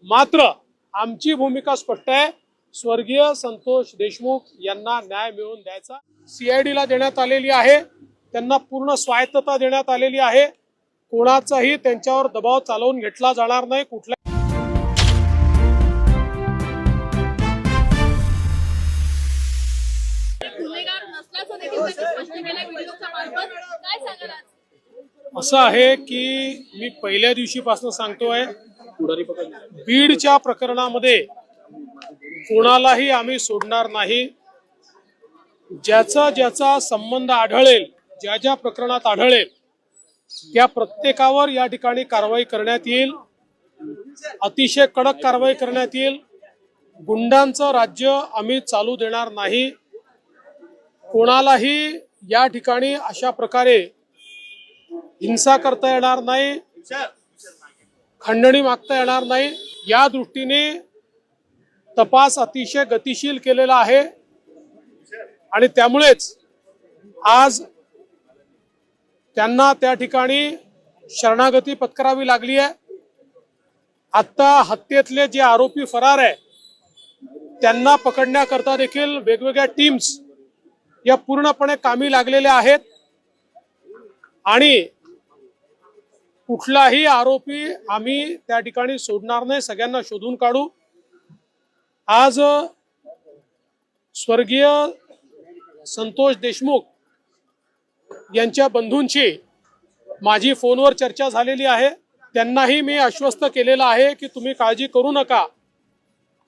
मात्र आमची भूमिका स्पष्ट आहे। स्वर्गीय संतोष देशमुख यांना न्याय मिळवून द्यायचा सीआयडीला देण्यात आलेली आहे। त्यांना पूर्ण स्वायत्तता देण्यात आलेली आहे। कोणाचाही त्यांच्यावर दबाव चालवून घेतला जाणार नाही। कुठल्या असं आहे की मी पहिल्या दिवशीपासून सांगतोय, बीडच्या प्रकरणामध्ये कोणालाही आम्ही सोडणार नाही। ज्याचा ज्याचा संबंध आढळेल, ज्या ज्या प्रकरणात आढळेल त्या प्रत्येकावर या ठिकाणी कारवाई करण्यात येईल। अतिशय कडक कारवाई करण्यात येईल। गुंडांचं राज्य आम्ही चालू देणार नाही। कोणालाही या ठिकाणी अशा प्रकारे हिंसा करता येणार नाही, खंडणी मागता येणार नाही। या दृष्टीने तपास अतिशय गतिशील केलेला आहे आणि त्यामुळेच आज त्यांना त्या ठिकाणी शरणागती पत्करावी लागली आहे। आता हत्येतले जे आरोपी फरार आहे त्यांना पकडण्याकरता देखील वेगवेगळ्या टीम्स या पूर्णपणे कामी लागलेल्या आहेत आणि कुठलाही आरोपी आम्ही त्या ठिकाणी सोडणार नाही। सगळ्यांना शोधून काढू। आज स्वर्गीय संतोष देशमुख यांच्या बंधूंची माझी फोनवर चर्चा झालेली आहे। त्यांनाही मी आश्वस्त केलेलं आहे की तुम्ही काळजी करू नका,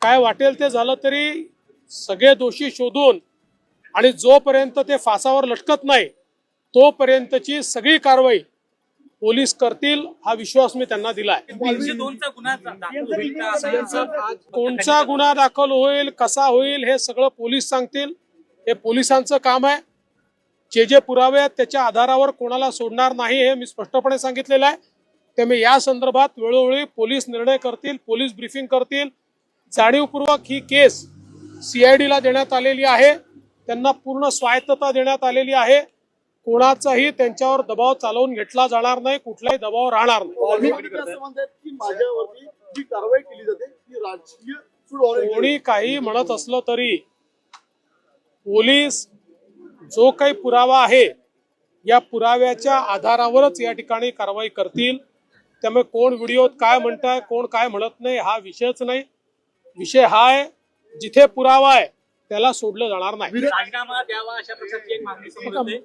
काय वाटेल ते झालं तरी सगळे दोषी शोधून आणि जोपर्यंत ते फासावर लटकत नाही तोपर्यंतची सगळी कारवाई पोलीस करतील, हा विश्वास मी त्यांना दिला आहे। कोणचा गुन्हा दाखल होईल, कसा होईल हे सगळं पोलीस सांगतील। हे पोलिसांचं काम आहे। जे जे पुरावे आहेत त्याच्या आधारावर कोणाला सोडणार नाही हे मी स्पष्टपणे सांगितलेलं आहे। त्यामुळे या संदर्भात वेळोवेळी पोलीस निर्णय करतील, पोलीस ब्रीफिंग करतील। जाणीवपूर्वक ही केस सीआयडीला देण्यात आलेली आहे। त्यांना पूर्ण स्वायत्तता देण्यात आलेली आहे। कोणाचाही त्यांच्यावर दबाव चालवून घेतला जाणार नाही, कुठलाही दबाव राहणार नाही। कोणी काही म्हणत असलं तरी पोलीस जो काही पुरावा आहे या पुराव्याच्या आधारावरच या ठिकाणी कारवाई करतील। त्यामुळे कोण व्हिडिओत काय म्हणताय, कोण काय म्हणत नाही हा विषयच नाही। विषय हा आहे जिथे पुरावा आहे त्याला सोडलं जाणार नाही।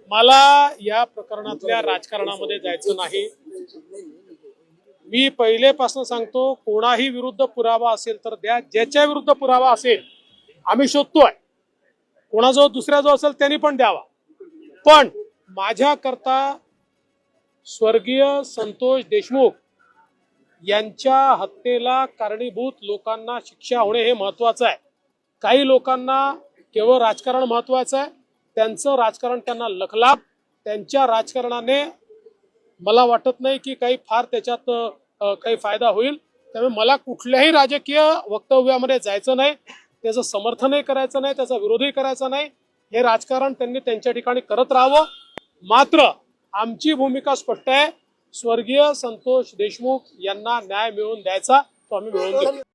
मला या प्रकरणातल्या राजकारणामध्ये जायचं नाही। मी पहिलेपासून सांगतो, कोणाही विरुद्ध पुरावा असेल तर द्या। ज्याच्या विरुद्ध पुरावा असेल आम्ही शोधतोय, कोणाजवळ दुसऱ्याजवळ असेल त्यांनी पण द्यावा। पण माझ्याकरता स्वर्गीय संतोष देशमुख यांच्या हत्येला कारणीभूत लोकांना शिक्षा होणे हे महत्वाचं आहे। काही लोकांना केवळ राजकारण महत्वाचं आहे, त्यांचं राजकारण त्यांना लखलाभ, त्यांच्या राजकारणाने मला वाटत नाही की काही फार त्याच्यात काही फायदा होईल। त्यामुळे मला कुठल्याही राजकीय वक्तव्यामध्ये जायचं नाही, त्याचं समर्थनही करायचं नाही, त्याचा विरोधही करायचा नाही। हे राजकारण त्यांनी त्यांच्या ठिकाणी करत राहावं। मात्र आमची भूमिका स्पष्ट आहे। स्वर्गीय संतोष देशमुख यांना न्याय मिळवून द्यायचा तो आम्ही मिळवून देऊ।